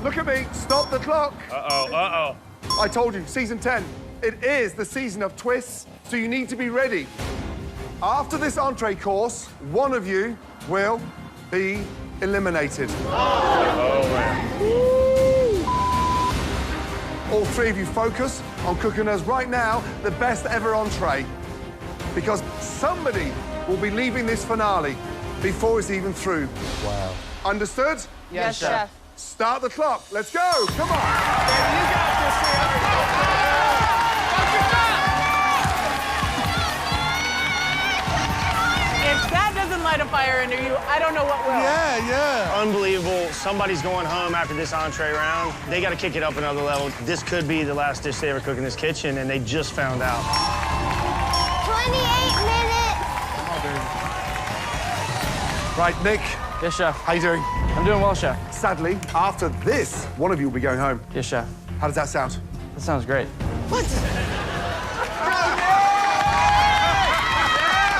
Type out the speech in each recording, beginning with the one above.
Look at me. Stop the clock. Uh-oh, uh-oh. I told you, season 10. It is the season of twists, so you need to be ready. After this entree course, one of you will be eliminated. Oh, man. All three of you focus on cooking us right now the best ever entree. Because somebody will be leaving this finale before it's even through. Wow. Understood? Yes, Chef. Start the clock. Let's go. Come on. You got this, If that doesn't light a fire under you, I don't know what will. Yeah. Unbelievable. Somebody's going home after this entree round. They got to kick it up another level. This could be the last dish they ever cook in this kitchen, and they just found out. 28 minutes. Right, Nick. Yes, Chef. How you doing? I'm doing well, Chef. Sadly, after this, one of you will be going home. Yes, Chef. How does that sound? That sounds great.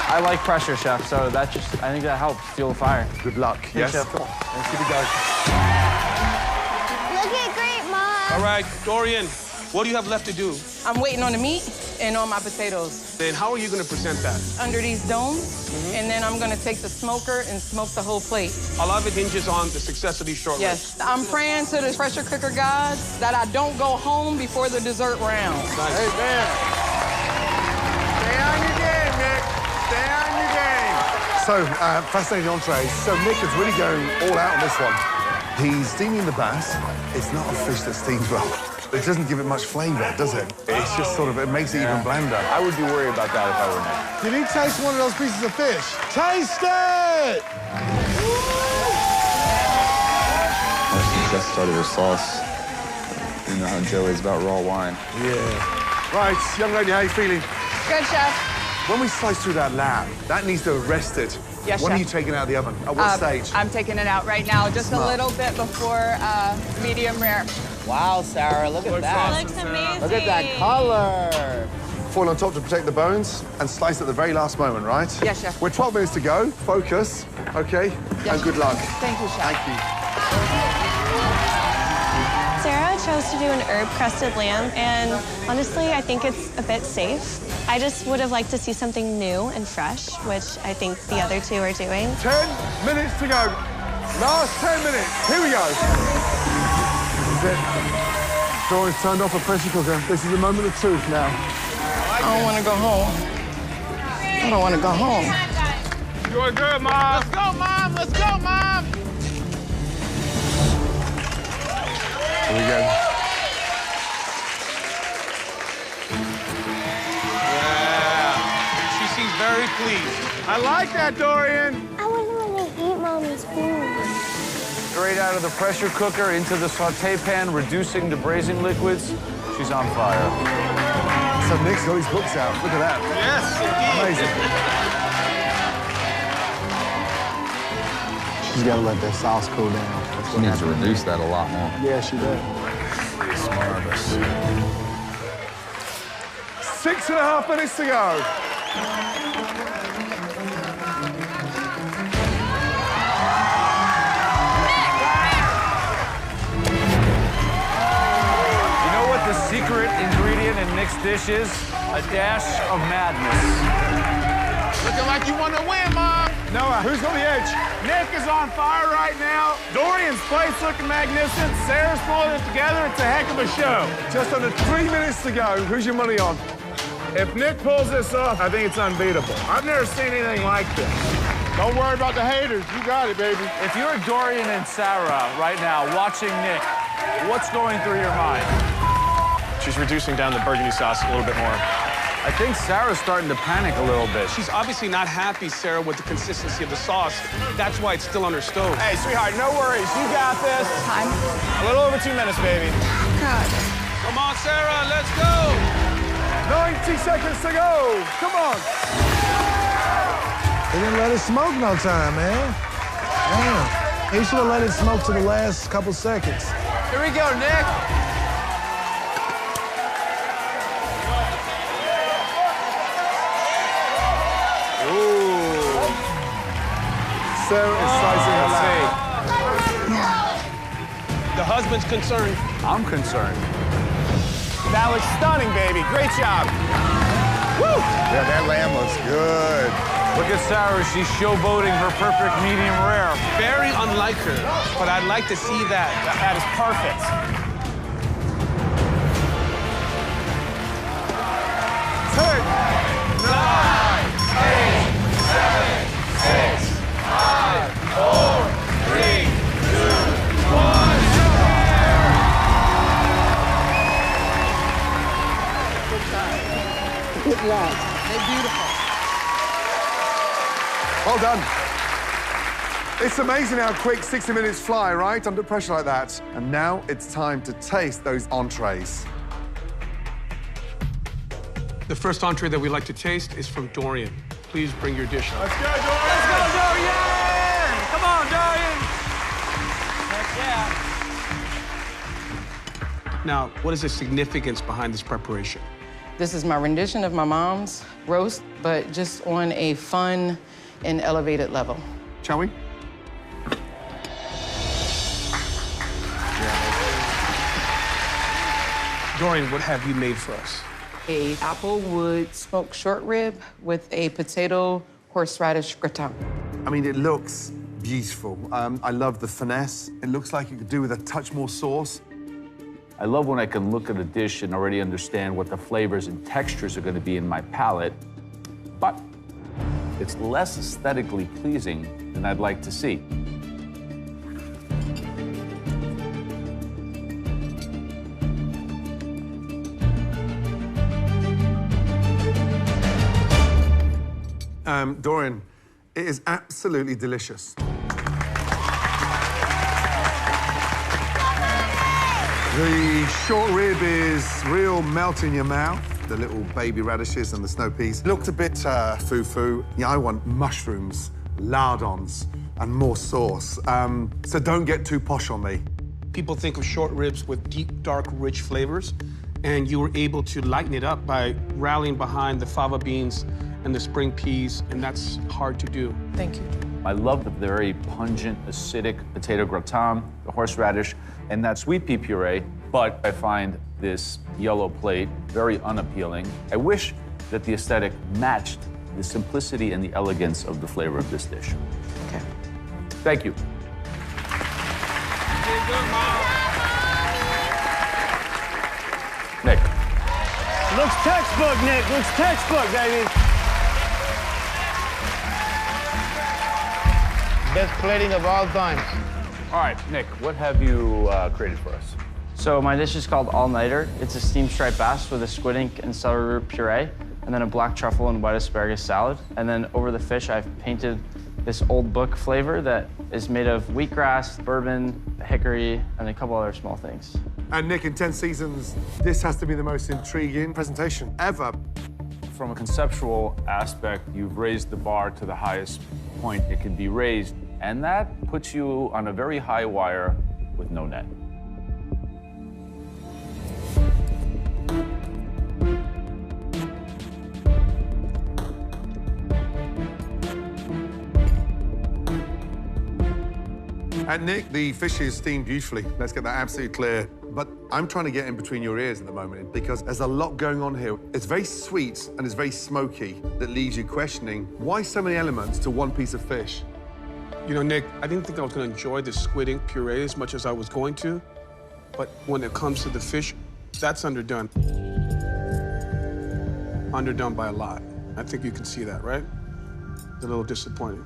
I like pressure, Chef, so I think that helps fuel the fire. Good luck. Yes, Chef. Come on. Let's give it a go. Looking great, Mom. All right, Dorian, what do you have left to do? I'm waiting on the meat and on my potatoes Then how are you going to present that? under these domes, and then I'm gonna take the smoker and smoke the whole plate. A lot of it hinges on the success of these short ribs. Yes, I'm praying to the pressure cooker gods that I don't go home before the dessert round. Nice. Hey, man. Stay on your game, Nick. Stay on your game. So, fascinating entrees. So Nick is really going all out on this one. He's steaming the bass. It's not a fish that steams well. It doesn't give it much flavor, does it? It's just sort of, it makes it even blander. I would be worried about that if I were Nick. Did he taste one of those pieces of fish? Taste it! Just started her sauce. You know how Joey's about raw wine. Yeah. Right, young lady, how you feeling? Good, Chef. When we slice through that lamb, that needs to rest it. Yes, When are Chef. you taking it out of the oven? At what stage? I'm taking it out right now, just a little bit before medium rare. Wow, Sarah, look at that. Looks amazing. Look at that color. Foil on top to protect the bones and slice at the very last moment, right? Yes, Chef. We're 12 minutes to go. Focus, okay? Yes, And good luck. Thank you, Chef. Thank you. Sarah chose to do an herb-crusted lamb, and honestly, I think it's a bit safe. I just would have liked to see something new and fresh, which I think the other two are doing. 10 minutes to go. Last 10 minutes. Here we go. This is it. Dorian's turned off a pressure cooker. This is the moment of truth now. I don't want to go home. I don't want to go home. Doing good, Mom. Let's go, Mom. Let's go, Mom. Here we go. She seems very pleased. I like that, Dorian. I wouldn't want to eat Mommy's food. Straight out of the pressure cooker into the saute pan, reducing the braising liquids. She's on fire. So Nick's got his books out. Look at that. Yes, indeed. Amazing. She's got to let that sauce cool down. She needs to reduce that a lot more. Yeah, she does. It's marvelous. 6.5 minutes to go. You know what the secret ingredient in Nick's dish is? A dash of madness. Looking like you want to win, Mom. Noah, who's got the edge? Nick is on fire right now. Dorian's plate's looking magnificent. Sarah's pulling it together. It's a heck of a show. Just under 3 minutes to go. Who's your money on? If Nick pulls this off, I think it's unbeatable. I've never seen anything like this. Don't worry about the haters. You got it, baby. If you're Dorian and Sarah right now watching Nick, what's going through your mind? She's reducing down the burgundy sauce a little bit more. I think Sarah's starting to panic a little bit. She's obviously not happy, Sarah, with the consistency of the sauce. That's why it's still on her stove. Hey, sweetheart, no worries. You got this. Time. A little over 2 minutes, baby. God. Come on, Sarah, let's go. 90 seconds to go. Come on. He didn't let it smoke no time, man. Damn. He should have let it smoke to the last couple seconds. Here we go, Nick. Sarah is slicing her lamb. The husband's concerned. I'm concerned. That looks stunning, baby. Great job. Woo! Yeah, that lamb looks good. Look at Sarah, she's showboating her perfect medium rare. Very unlike her, but I'd like to see that. That is perfect. 10, 9, 8, 7, 6, 5, 4, 3, 2, 1. Good luck. They're beautiful. Well done. It's amazing how quick 60 minutes fly, right? Under pressure like that. And now it's time to taste those entrees. The first entree that we like to taste is from Dorian. Please bring your dish up. Let's go, Dorian! Let's go, Dorian! Come on, Dorian! Heck yeah. Now, what is the significance behind this preparation? This is my rendition of my mom's roast, but just on a fun and elevated level. Shall we? Dorian, what have you made for us? A applewood smoked short rib with a potato horseradish gratin. I mean, it looks beautiful. I love the finesse. It looks like you could do with a touch more sauce. I love when I can look at a dish and already understand what the flavors and textures are going to be in my palate, but it's less aesthetically pleasing than I'd like to see. Dorian, it is absolutely delicious. The short rib is real melt in your mouth. The little baby radishes and the snow peas. Looked a bit foo-foo. Yeah, I want mushrooms, lardons, and more sauce. So don't get too posh on me. People think of short ribs with deep, dark, rich flavors, and you were able to lighten it up by rallying behind the fava beans and the spring peas, and that's hard to do. Thank you. I love the very pungent, acidic potato gratin, the horseradish, and that sweet pea puree, but I find this yellow plate very unappealing. I wish that the aesthetic matched the simplicity and the elegance of the flavor of this dish. Okay. Thank you. Nick. Looks textbook, Nick. Looks textbook, baby. Best plating of all time. All right, Nick, what have you created for us? So my dish is called All Nighter. It's a steamed striped bass with a squid ink and celery root puree, and then a black truffle and white asparagus salad. And then over the fish, I've painted this old book flavor that is made of wheatgrass, bourbon, hickory, and a couple other small things. And Nick, in 10 seasons, this has to be the most intriguing presentation ever. From a conceptual aspect, you've raised the bar to the highest point it can be raised, and that puts you on a very high wire with no net. And Nick, the fish is steamed beautifully. Let's get that absolutely clear. But I'm trying to get in between your ears at the moment because there's a lot going on here. It's very sweet and it's very smoky that leaves you questioning why so many elements to one piece of fish. You know, Nick, I didn't think I was going to enjoy the squid ink puree as much as I was going to, but when it comes to the fish, that's underdone. Underdone by a lot. I think you can see that, right? It's a little disappointing.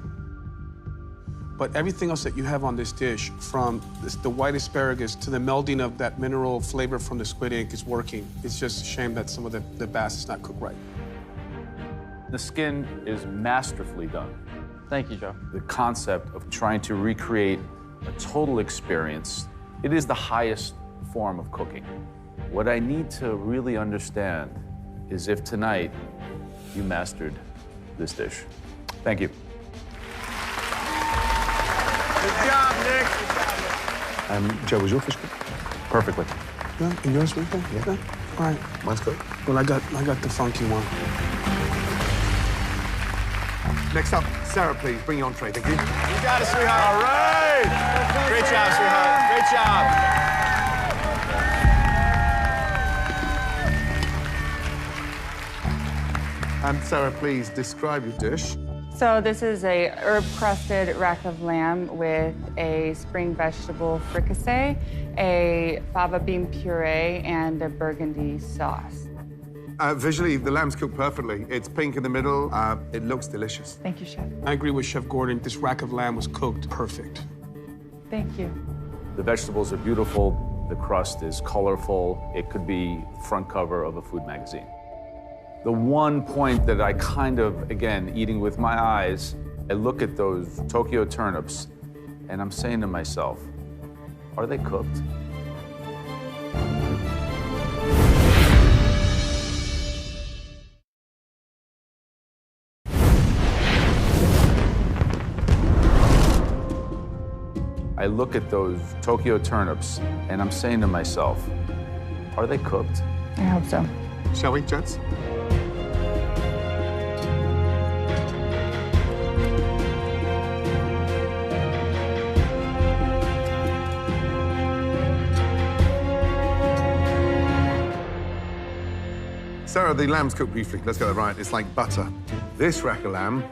But everything else that you have on this dish, from the white asparagus to the melding of that mineral flavor from the squid ink is working. It's just a shame that some of the bass is not cooked right. The skin is masterfully done. Thank you, Joe. The concept of trying to recreate a total experience, it is the highest form of cooking. What I need to really understand is if tonight you mastered this dish. Thank you. Good job, Nick. Joe, was your fish good? Perfectly. Yeah, and yours, right there? Yeah. All right. Mine's good. Well, I got the funky one. Next up, Sarah, please, bring your entree. Thank you. You got it, sweetheart. All right. Great job, sweetheart. Great job. And Sarah, please describe your dish. So this is a herb-crusted rack of lamb with a spring vegetable fricassee, a fava bean puree, and a burgundy sauce. Visually, the lamb's cooked perfectly. It's pink in the middle. It looks delicious. Thank you, Chef. I agree with Chef Gordon. This rack of lamb was cooked perfect. Thank you. The vegetables are beautiful. The crust is colorful. It could be front cover of a food magazine. The one point that I kind of, again, eating with my eyes, I look at those Tokyo turnips and I'm saying to myself, are they cooked? I look at those Tokyo turnips and I'm saying to myself, are they cooked? I hope so. Shall we, gents? Sarah, the lamb's cooked beautifully. Let's get that right. It's like butter. This rack of lamb,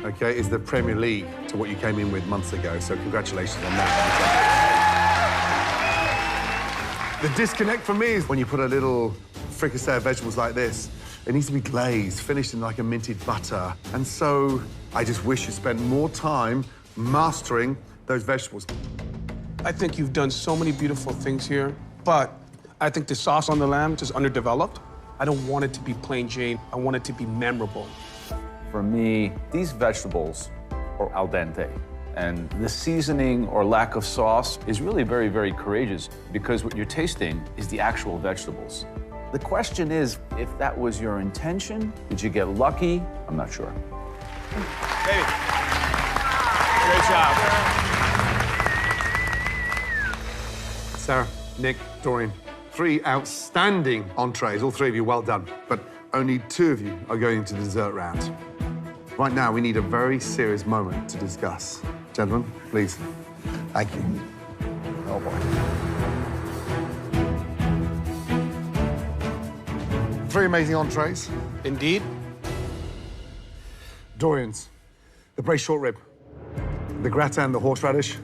okay, is the Premier League to what you came in with months ago, so congratulations on that. The disconnect for me is when you put a little fricassee of vegetables like this, it needs to be glazed, finished in like a minted butter. And so I just wish you spent more time mastering those vegetables. I think you've done so many beautiful things here, but I think the sauce on the lamb is underdeveloped. I don't want it to be plain Jane. I want it to be memorable. For me, these vegetables are al dente. And the seasoning or lack of sauce is really very, very courageous because what you're tasting is the actual vegetables. The question is, if that was your intention, did you get lucky? I'm not sure. Hey, great job. Sarah, Nick, Dorian, 3 outstanding entrees. All 3 of you, well done. But only 2 of you are going to the dessert round. Right now, we need a very serious moment to discuss. Gentlemen, please. Thank you. Oh, boy. 3 amazing entrees. Indeed. Dorian's, the braised short rib, the gratin, the horseradish.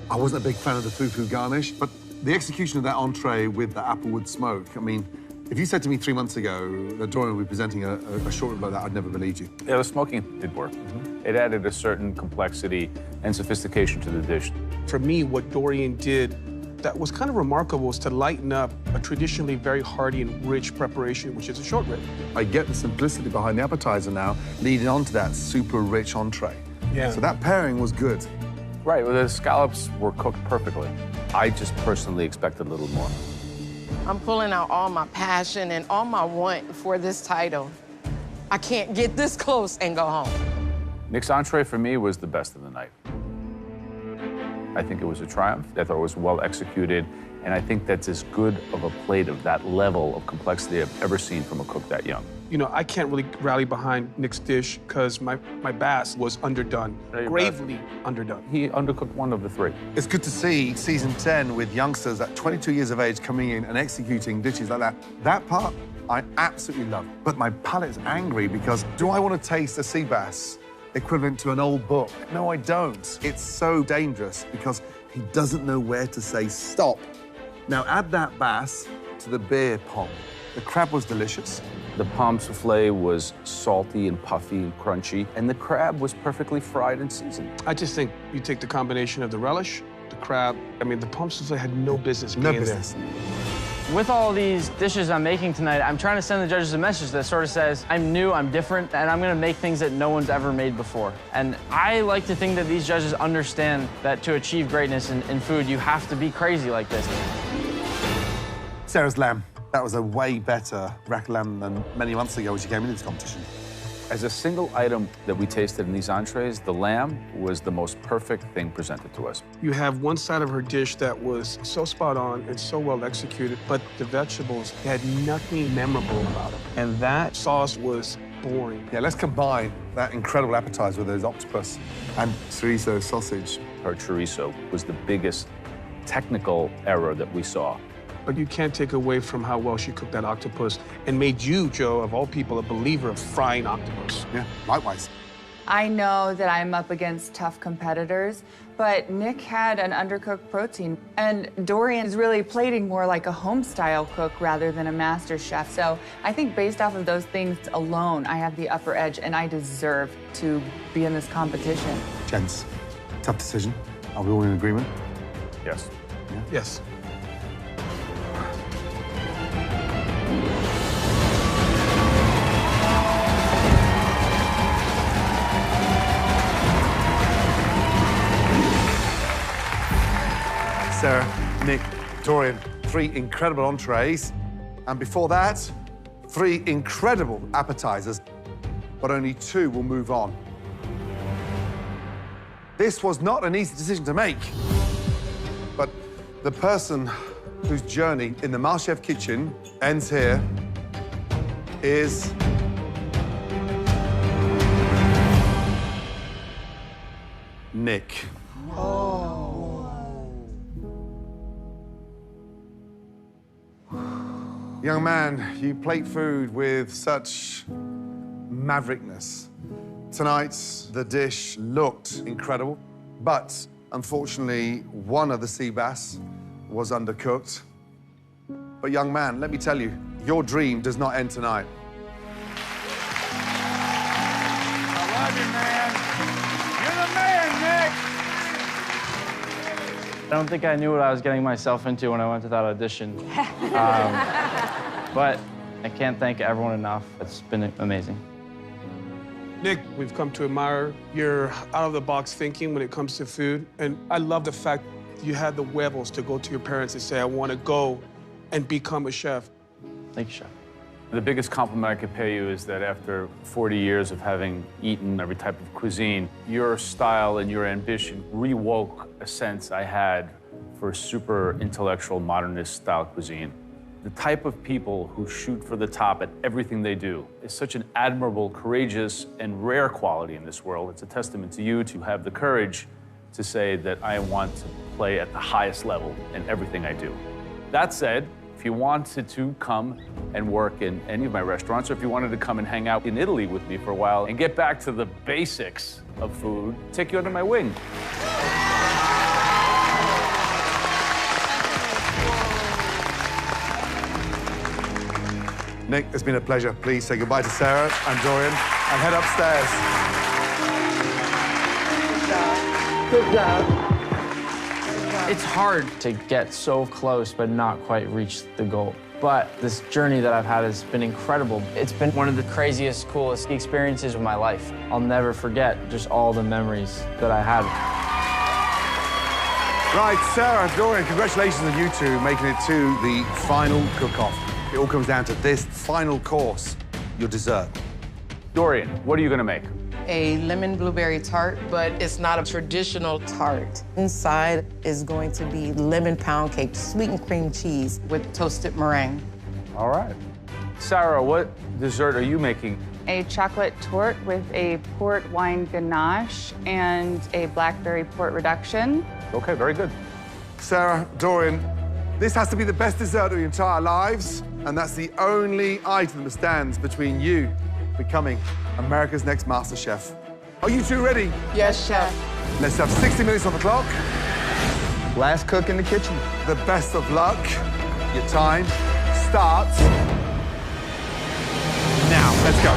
I wasn't a big fan of the fufu garnish, but the execution of that entree with the applewood smoke, I mean, if you said to me 3 months ago that Dorian would be presenting a short rib like that, I'd never believed you. Yeah, the smoking did work. It added a certain complexity and sophistication to the dish. For me, what Dorian did that was kind of remarkable was to lighten up a traditionally very hearty and rich preparation, which is a short rib. I get the simplicity behind the appetizer now, leading on to that super rich entree. Yeah. So that pairing was good. Right, well, the scallops were cooked perfectly. I just personally expected a little more. I'm pulling out all my passion and all my want for this title. I can't get this close and go home. Nick's entree for me was the best of the night. I think it was a triumph. I thought it was well executed, and I think that's as good of a plate of that level of complexity I've ever seen from a cook that young. You know, I can't really rally behind Nick's dish because my bass was underdone, gravely underdone. He undercooked one of the 3. It's good to see season 10 with youngsters at 22 years of age coming in and executing dishes like that. That part, I absolutely love. But my palate's angry because do I want to taste a sea bass equivalent to an old book? No, I don't. It's so dangerous because he doesn't know where to say stop. Now add that bass to the beer pong. The crab was delicious. The pomme souffle was salty and puffy and crunchy, and the crab was perfectly fried and seasoned. I just think you take the combination of the relish, the crab, I mean, the pomme souffle had no business being there. With all these dishes I'm making tonight, I'm trying to send the judges a message that sort of says, I'm new, I'm different, and I'm gonna make things that no one's ever made before. And I like to think that these judges understand that to achieve greatness in food, you have to be crazy like this. Sarah's lamb. That was a way better rack of lamb than many months ago when she came into this competition. As a single item that we tasted in these entrees, the lamb was the most perfect thing presented to us. You have one side of her dish that was so spot on and so well executed, but the vegetables had nothing memorable about them. And that sauce was boring. Yeah, let's combine that incredible appetizer with those octopus and chorizo sausage. Her chorizo was the biggest technical error that we saw. But you can't take away from how well she cooked that octopus and made you, Joe, of all people, a believer of frying octopus. Yeah, likewise. I know that I'm up against tough competitors, but Nick had an undercooked protein, and Dorian's really plating more like a home-style cook rather than a master chef. So I think based off of those things alone, I have the upper edge, and I deserve to be in this competition. Gents, tough decision. Are we all in agreement? Yes. Yeah? Yes. Sarah, Nick, Dorian, 3 incredible entrees. And before that, 3 incredible appetizers, but only 2 will move on. This was not an easy decision to make, but the person whose journey in the Masterchef kitchen ends here is Nick. Young man, you plate food with such maverickness. Tonight, the dish looked incredible, but unfortunately, one of the sea bass was undercooked. But young man, let me tell you, your dream does not end tonight. I love you, man. You're the man, Nick. I don't think I knew what I was getting myself into when I went to that audition. But I can't thank everyone enough. It's been amazing. Nick, we've come to admire your out-of-the-box thinking when it comes to food. And I love the fact you had the huevos to go to your parents and say, I want to go and become a chef. Thank you, Chef. The biggest compliment I could pay you is that after 40 years of having eaten every type of cuisine, your style and your ambition rewoke a sense I had for super intellectual modernist style cuisine. The type of people who shoot for the top at everything they do is such an admirable, courageous, and rare quality in this world. It's a testament to you to have the courage to say that I want to play at the highest level in everything I do. That said, if you wanted to come and work in any of my restaurants, or if you wanted to come and hang out in Italy with me for a while and get back to the basics of food, take you under my wing. Nick, it's been a pleasure. Please say goodbye to Sarah and Dorian and head upstairs. Good job. It's hard to get so close but not quite reach the goal. But this journey that I've had has been incredible. It's been one of the craziest, coolest experiences of my life. I'll never forget just all the memories that I had. Right, Sarah, Dorian, congratulations on you two making it to the final cook-off. It all comes down to this final course, your dessert. Dorian, what are you gonna make? A lemon blueberry tart, but it's not a traditional tart. Inside is going to be lemon pound cake, sweetened cream cheese with toasted meringue. All right. Sarah, what dessert are you making? A chocolate torte with a port wine ganache and a blackberry port reduction. Okay, very good. Sarah, Dorian, this has to be the best dessert of your entire lives, and that's the only item that stands between you becoming America's next Master Chef. Are you two ready? Yes, chef. Let's have 60 minutes on the clock. Last cook in the kitchen. The best of luck. Your time starts now. Let's go.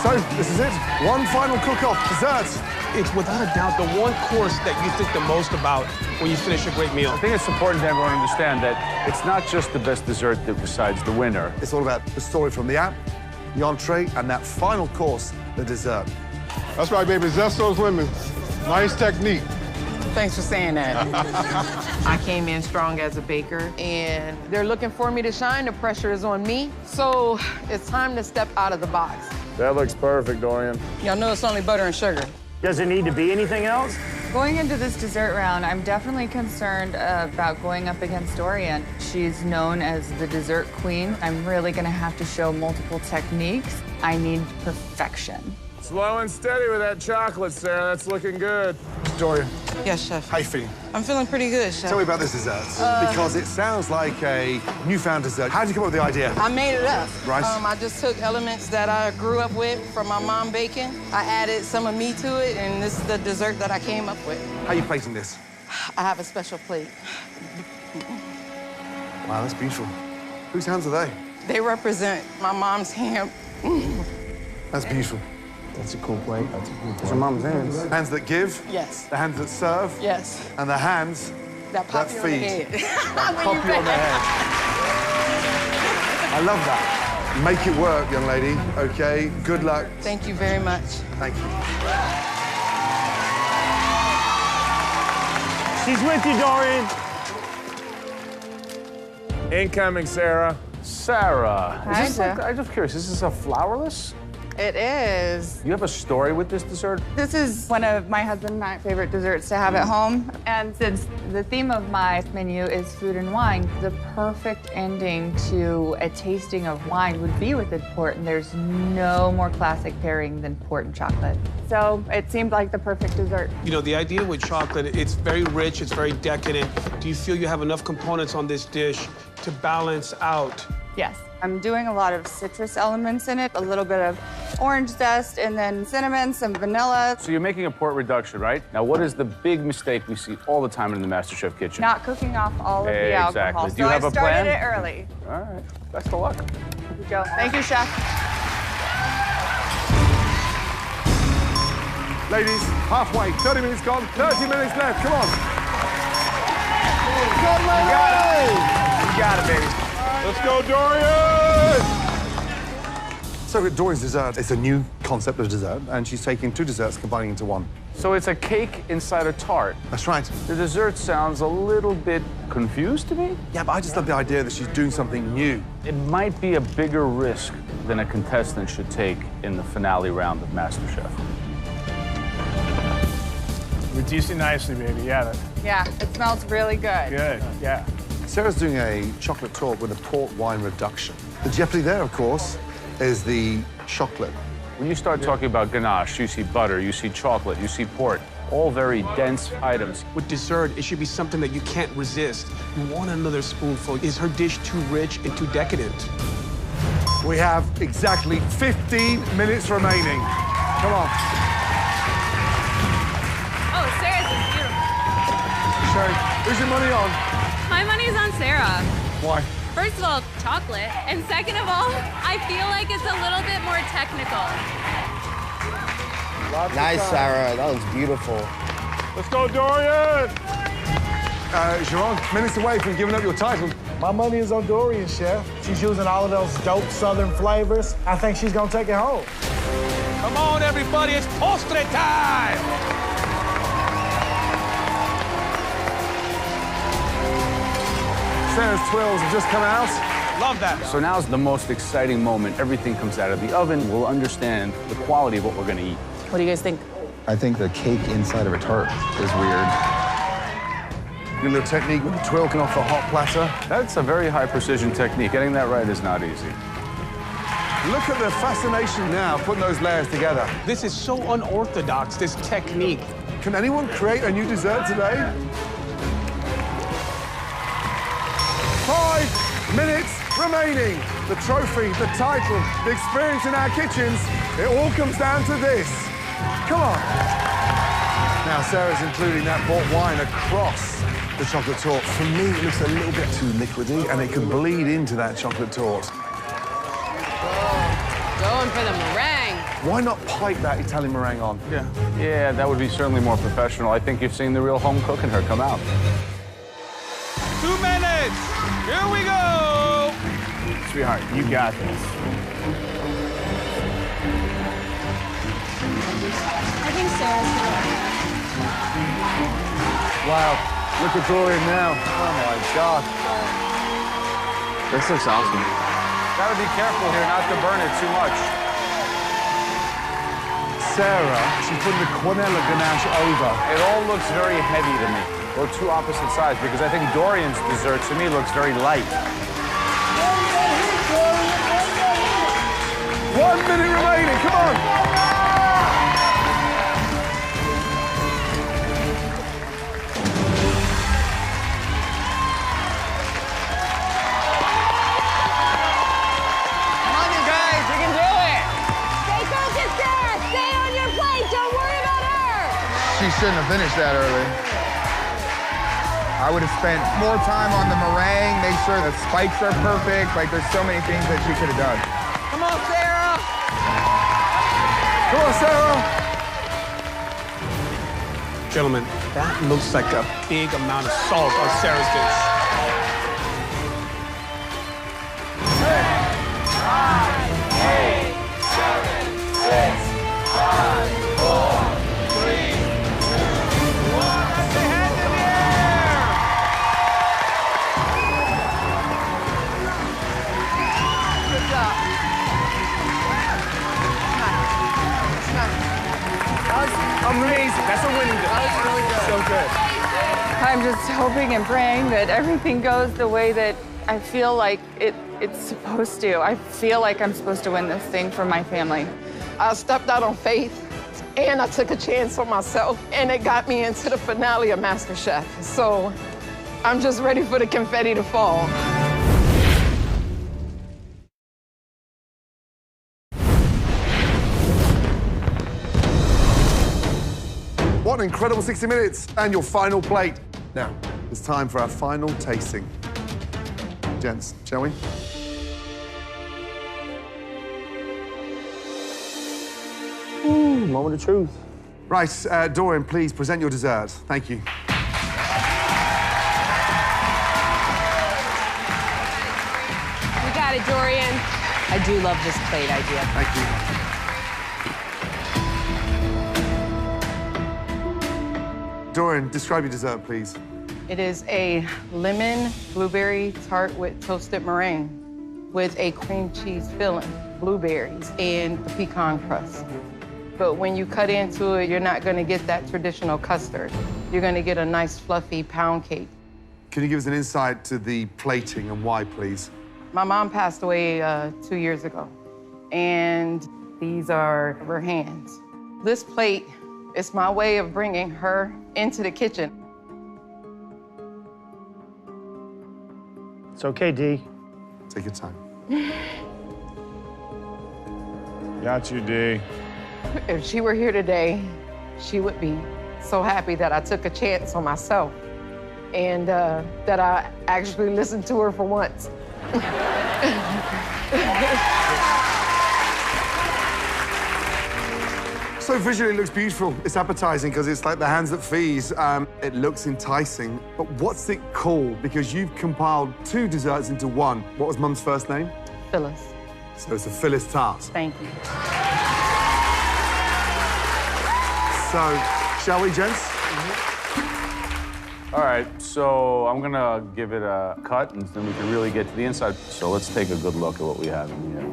So, this is it. One final cook-off, dessert. It's without a doubt the one course that you think the most about when you finish a great meal. I think it's important to everyone to understand that it's not just the best dessert that decides the winner. It's all about the story from the app, the entree, and that final course, the dessert. That's right, baby. Zest those lemons. Nice technique. Thanks for saying that. I came in strong as a baker, and they're looking for me to shine. The pressure is on me. So it's time to step out of the box. That looks perfect, Dorian. Y'all know it's only butter and sugar. Does it need to be anything else? Going into this dessert round, I'm definitely concerned about going up against Dorian. She's known as the dessert queen. I'm really gonna have to show multiple techniques. I need perfection. Slow and steady with that chocolate, Sarah. That's looking good. Dorian, Yes, chef. how you feeling? I'm feeling pretty good, chef. Tell me about this dessert, because it sounds like a newfound dessert. How did you come up with the idea? I made it up. Right. I just took elements that I grew up with from my mom baking. I added some of me to it, and this is the dessert that I came up with. How are you plating this? I have a special plate. Wow, that's beautiful. Whose hands are they? They represent my mom's hand. That's beautiful. That's a cool plate. That's a cool plate. Your mum's hands. Hands that give. Yes. The hands that serve. Yes. And the hands That pop you on the feed. head. That pop you on the head. I love that. Make it work, young lady, okay? Good luck. Thank you very much. Thank you. She's with you, Dorian. Incoming, Sarah. Sarah, Hi, is this Joe. I'm just curious, is this a flourless? It is. You have a story with this dessert? This is one of my husband and my favorite desserts to have at home. And since the theme of my menu is food and wine, the perfect ending to a tasting of wine would be with the port, and there's no more classic pairing than port and chocolate. So it seemed like the perfect dessert. You know, the idea with chocolate, it's very rich, it's very decadent. Do you feel you have enough components on this dish to balance out? Yes. I'm doing a lot of citrus elements in it, a little bit of orange zest, and then cinnamon, some vanilla. So you're making a port reduction, right? Now, what is the big mistake we see all the time in the MasterChef kitchen? Not cooking off all of the alcohol. Exactly. Do you have so a I started plan? it early. All right, best of luck. Here we go. Thank you, chef. Ladies, halfway, 30 minutes gone, 30 minutes left, come on. Go, lady! You got it, baby. Let's go, Dorian! So with Dorian's dessert, it's a new concept of dessert, and she's taking two desserts, combining into one. So it's a cake inside a tart. That's right. The dessert sounds a little bit confused to me. Yeah, but I just love the idea that she's doing something new. It might be a bigger risk than a contestant should take in the finale round of MasterChef. Reducing nicely, baby. Yeah, Yeah, it smells really good. good. Yeah. Sarah's doing a chocolate torte with a port wine reduction. The jeopardy there, of course, is the chocolate. When you start talking about ganache, you see butter, you see chocolate, you see port, all very dense items. With dessert, it should be something that you can't resist. You want another spoonful. Is her dish too rich and too decadent? We have exactly 15 minutes remaining. Come on. Oh, Sarah's is beautiful. Sherry, who's your money on? My money's on Sarah. Why? First of all, chocolate. And second of all, I feel like it's a little bit more technical. Nice, Sarah. That looks beautiful. Let's go, Dorian! Jerome, minutes away from giving up your title. My money is on Dorian, chef. She's using all of those dope Southern flavors. I think she's gonna take it home. Come on, everybody, it's postre time! Sarah's twirls have just come out. Love that. So now's the most exciting moment. Everything comes out of the oven. We'll understand the quality of what we're gonna eat. What do you guys think? I think the cake inside of a tart is weird. Your little technique with the twirling off the hot platter. That's a very high precision technique. Getting that right is not easy. Look at the fascination now, putting those layers together. This is so unorthodox, this technique. Can anyone create a new dessert today? 5 minutes remaining. The trophy, the title, the experience in our kitchens, it all comes down to this. Come on. Now, Sarah's including that port wine across the chocolate torte. For me, it looks a little bit too liquidy, and it could bleed into that chocolate torte. Going for the meringue. Why not pipe that Italian meringue on? Yeah, that would be certainly more professional. I think you've seen the real home cook in her come out. 2 minutes. Here we go. Sweetheart, you got this. I think Sarah's gonna win. Wow, look at Dorian now. Oh my God. This looks awesome. Gotta be careful here not to burn it too much. Sarah, she's putting the quinella ganache over. It all looks very heavy to me. Or two opposite sides, because I think Dorian's dessert to me looks very light. 1 minute remaining, come on. she shouldn't have finished that early. I would have spent more time on the meringue, make sure the spikes are perfect. Like, there's so many things that she could have done. Come on, Sarah. Come on, Sarah. Gentlemen, that looks like a big amount of salt on Sarah's dish. Amazing. That's a winning day. That was really good. So good. I'm just hoping and praying that everything goes the way that I feel like it's supposed to. I feel like I'm supposed to win this thing for my family. I stepped out on faith, and I took a chance on myself, and it got me into the finale of MasterChef. So I'm just ready for the confetti to fall. What an incredible 60 minutes and your final plate. Now, it's time for our final tasting. Gents, shall we? Moment of truth. Right, Dorian, please present your dessert. Thank you. You got it, Dorian. I do love this plate idea. Thank you. Dorian, describe your dessert, please. It is a lemon blueberry tart with toasted meringue with a cream cheese filling, blueberries, and the pecan crust. But when you cut into it, you're not gonna get that traditional custard. You're gonna get a nice fluffy pound cake. Can you give us an insight to the plating and why, please? My mom passed away 2 years ago, and these are her hands. This plate is my way of bringing her into the kitchen. It's okay, D. Take your time. Got you, D. If she were here today, she would be so happy that I took a chance on myself and that I actually listened to her for once. So visually, it looks beautiful. It's appetizing because it's like the hands that feed. It looks enticing. But what's it called? Because you've compiled 2 desserts into one. What was Mum's first name? Phyllis. So it's a Phyllis tart. Thank you. So, shall we, gents? All right, so I'm gonna give it a cut, and then we can really get to the inside. So let's take a good look at what we have in here.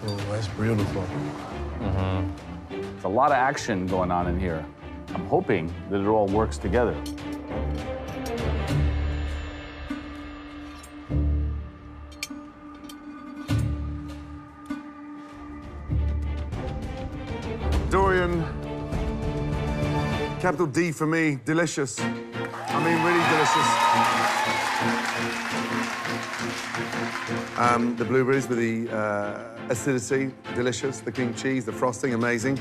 Oh, that's beautiful. There's a lot of action going on in here. I'm hoping that it all works together. Dorian, capital D for me, delicious. I mean, really delicious. The blueberries with the acidity, delicious. The cream cheese, the frosting, amazing.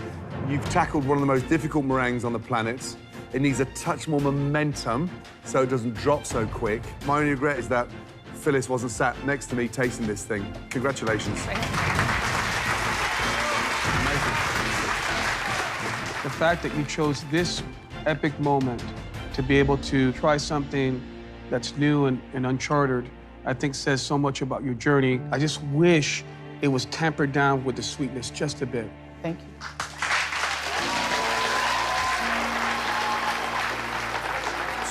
You've tackled one of the most difficult meringues on the planet. It needs a touch more momentum so it doesn't drop so quick. My only regret is that Phyllis wasn't sat next to me tasting this thing. Congratulations. The fact that you chose this epic moment to be able to try something that's new and uncharted, I think says so much about your journey. I just wish it was tempered down with the sweetness just a bit. Thank you.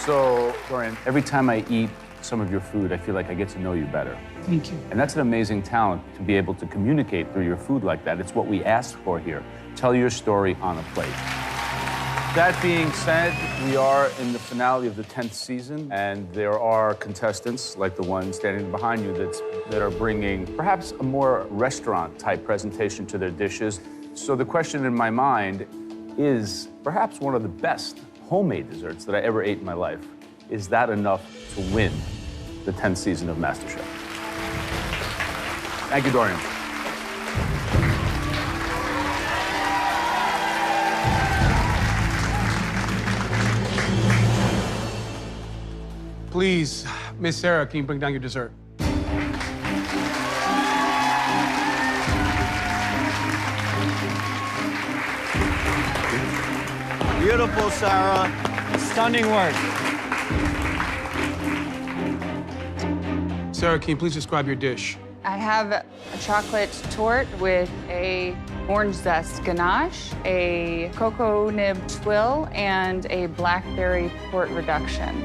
So, Dorian, every time I eat some of your food, I feel like I get to know you better. Thank you. And that's an amazing talent to be able to communicate through your food like that. It's what we asked for here. Tell your story on a plate. That being said, we are in the finale of the 10th season, and there are contestants like the one standing behind you that are bringing perhaps a more restaurant-type presentation to their dishes. So the question in my mind is perhaps one of the best homemade desserts that I ever ate in my life. Is that enough to win the 10th season of MasterChef? Thank you, Dorian. Please, Miss Sarah, can you bring down your dessert? Beautiful, Sarah. Stunning work. Sarah, can you please describe your dish? I have a chocolate torte with a orange zest ganache, a cocoa nib twill, and a blackberry port reduction.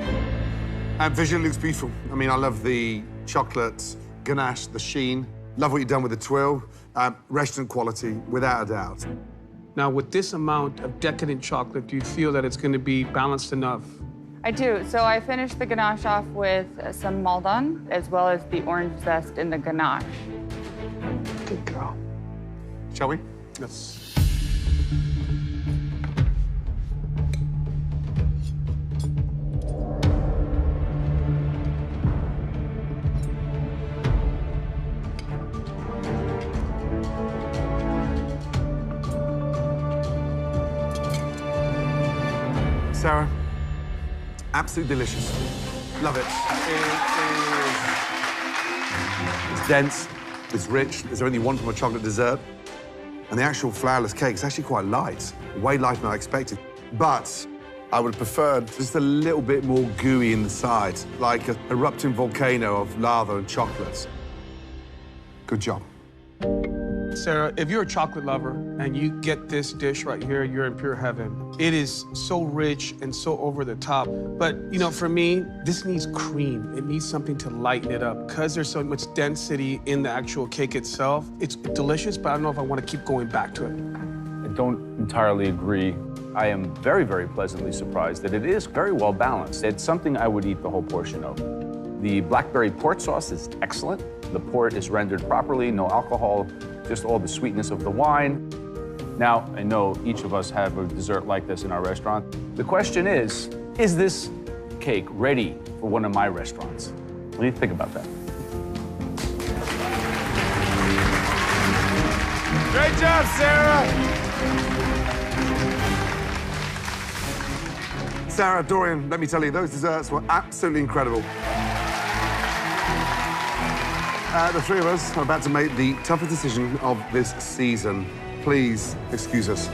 And visually looks beautiful. I mean, I love the chocolate ganache, the sheen. Love what you've done with the twill. Restaurant quality, without a doubt. Now, with this amount of decadent chocolate, do you feel that it's going to be balanced enough? I do. So I finished the ganache off with some maldon, as well as the orange zest in the ganache. Good girl. Shall we? Yes. Sarah, absolutely delicious. Love it. It's dense, it's rich. Is there anything you want from a chocolate dessert? And the actual flourless cake is actually quite light, way lighter than I expected. But I would have preferred just a little bit more gooey in the sides, like an erupting volcano of lava and chocolate. Good job. Sarah, if you're a chocolate lover and you get this dish right here, you're in pure heaven. It is so rich and so over the top. But, you know, for me, this needs cream. It needs something to lighten it up. Because there's so much density in the actual cake itself, it's delicious, but I don't know if I want to keep going back to it. I don't entirely agree. I am very, very pleasantly surprised that it is very well balanced. It's something I would eat the whole portion of. The blackberry port sauce is excellent. The port is rendered properly, no alcohol, just all the sweetness of the wine. Now, I know each of us have a dessert like this in our restaurant. The question is this cake ready for one of my restaurants? What do you think about that? Great job, Sarah. Sarah, Dorian, let me tell you, those desserts were absolutely incredible. The three of us are about to make the toughest decision of this season. Please excuse us.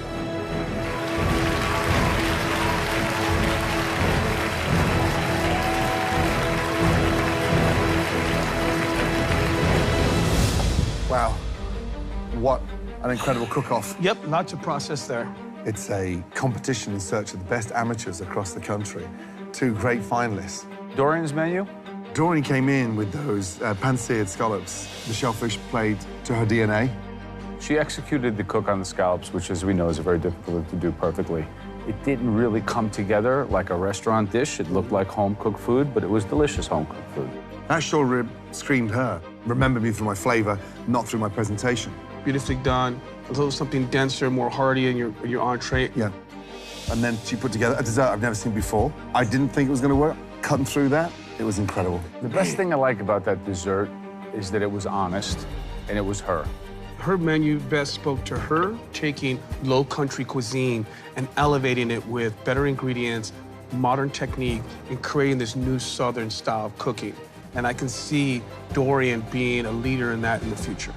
Wow. What an incredible cook-off. Yep, lots of process there. It's a competition in search of the best amateurs across the country. Two great finalists. Dorian's menu? Dorian came in with those pan-seared scallops. The shellfish played to her DNA. She executed the cook on the scallops, which, as we know, is very difficult to do perfectly. It didn't really come together like a restaurant dish. It looked like home-cooked food, but it was delicious home-cooked food. That short rib screamed her. Remember me through my flavor, not through my presentation. Beautifully done. A little something denser, more hearty in your entree. Yeah. And then she put together a dessert I've never seen before. I didn't think it was going to work. Cutting through that, it was incredible. The best thing I like about that dessert is that it was honest, and it was her. Her menu best spoke to her, taking low country cuisine and elevating it with better ingredients, modern technique, and creating this new Southern style of cooking. And I can see Dorian being a leader in that in the future.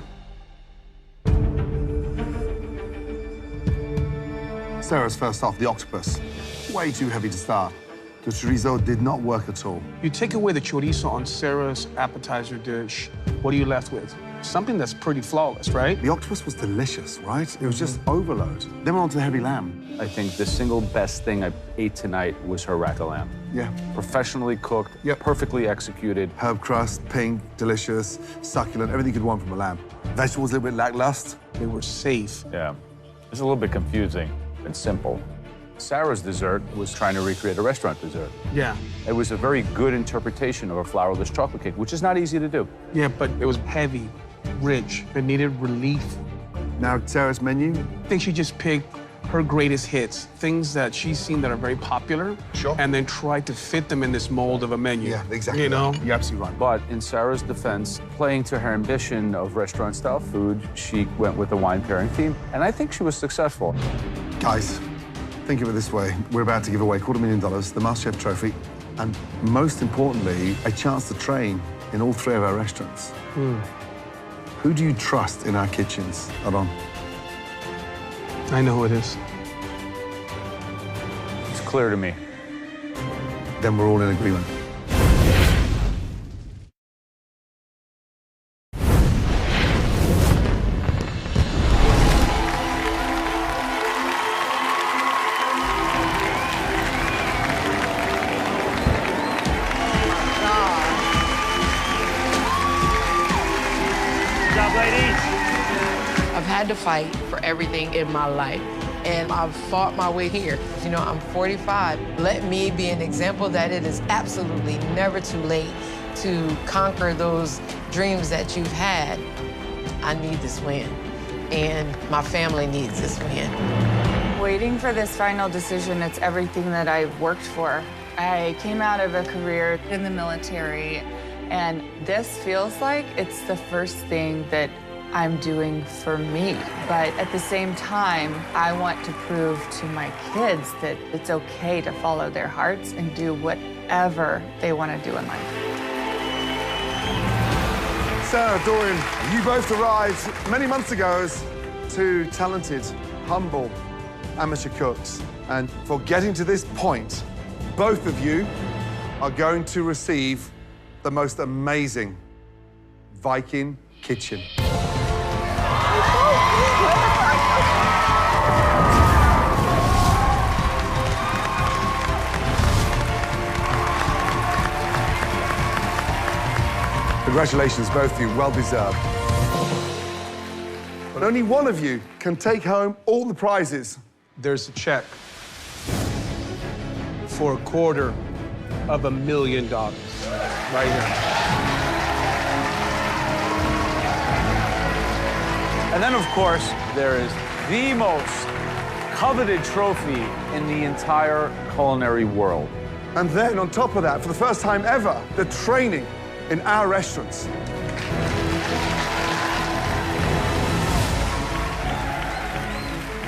Sarah's first off, the octopus. Way too heavy to start. The chorizo did not work at all. You take away the chorizo on Sarah's appetizer dish, what are you left with? Something that's pretty flawless, right? The octopus was delicious, right? It was just overload. Then we're on to the heavy lamb. I think the single best thing I ate tonight was her rack of lamb. Yeah. Professionally cooked, Yep. perfectly executed. Herb crust, pink, delicious, succulent, everything you could want from a lamb. Vegetables a little bit lackluster. They were safe. Yeah. It's a little bit confusing and simple. Sarah's dessert was trying to recreate a restaurant dessert. Yeah. It was a very good interpretation of a flourless chocolate cake, which is not easy to do. Yeah, but it was heavy, rich. It needed relief. Now, Sarah's menu. I think she just picked her greatest hits, things that she's seen that are very popular, Sure. and then tried to fit them in this mold of a menu. Yeah, exactly. You know? You're absolutely right. But in Sarah's defense, playing to her ambition of restaurant-style food, she went with the wine pairing theme, and I think she was successful. Guys, think of it this way. We're about to give away $250,000, the Masterchef trophy. and most importantly, a chance to train in all 3 of our restaurants. Who do you trust in our kitchens, Aaron? I know who it is. It's clear to me. Then we're all in agreement. Good job, ladies. I've had to fight for everything in my life, and I've fought my way here. You know, I'm 45. Let me be an example that it is absolutely never too late to conquer those dreams that you've had. I need this win, and my family needs this win. Waiting for this final decision, it's everything that I've worked for. I came out of a career in the military, and this feels like it's the first thing that I'm doing for me. But at the same time, I want to prove to my kids that it's okay to follow their hearts and do whatever they want to do in life. Sarah, Dorian, you both arrived many months ago as 2 talented, humble amateur cooks. And for getting to this point, both of you are going to receive the most amazing Viking kitchen. Congratulations, both of you, well deserved. But only one of you can take home all the prizes. There's a check for $250,000 right here. And then, of course, there is the most coveted trophy in the entire culinary world. And then, on top of that, for the first time ever, the training in our restaurants.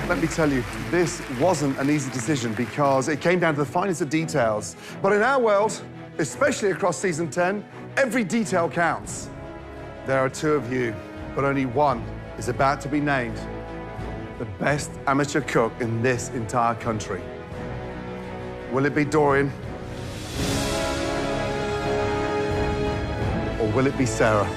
Let me tell you, this wasn't an easy decision because it came down to the finest of details. But in our world, especially across season 10, every detail counts. There are 2 of you, but only one is about to be named the best amateur cook in this entire country. Will it be Dorian? Or will it be Sarah?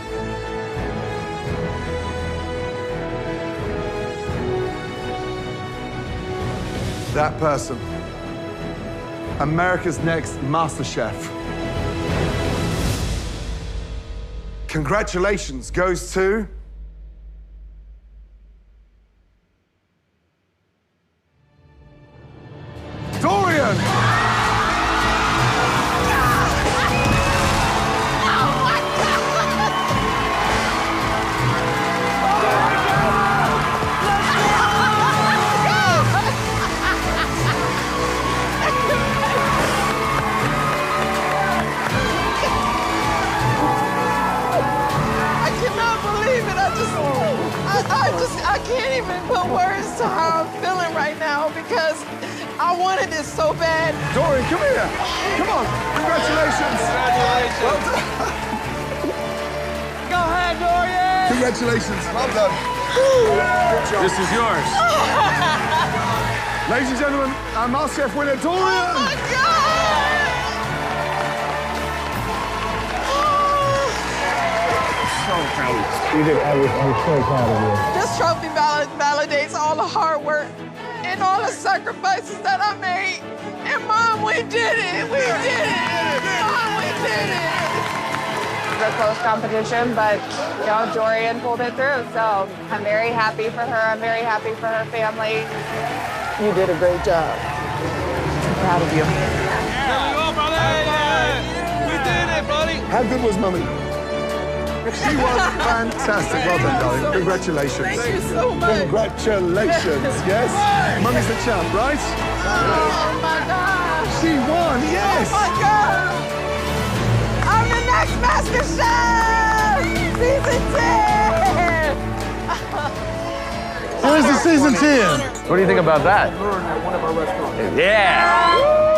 That person, America's next Masterchef. Congratulations goes to... Dorian! I can't even put words to how I'm feeling right now because I wanted this so bad. Dorian, come here. Come on. Congratulations. Congratulations. Well done. Go ahead, Dorian. Congratulations. Well done. This is yours. Ladies and gentlemen, our Masterchef winner, Dorian. Oh, my God. So proud. You did everything. I'm so proud of you. This trophy validates all the hard work and all the sacrifices that I made. And Mom, we did it. We did it. Mom, we did it. It was a close competition, but you know, Dorian pulled it through. So I'm very happy for her. I'm very happy for her family. You did a great job. I'm proud of you. There we go, brother. Yeah. We did it, buddy. How good was Mummy? She was fantastic. Well done, darling. Congratulations. Thank you so much. Congratulations. Yes? Mummy's the champ, right? Oh, my God. She won, yes. Oh, my God. I'm the next Masterchef. Season 10. Where's the season 10? What do you think about that? At one of our restaurants. Yeah.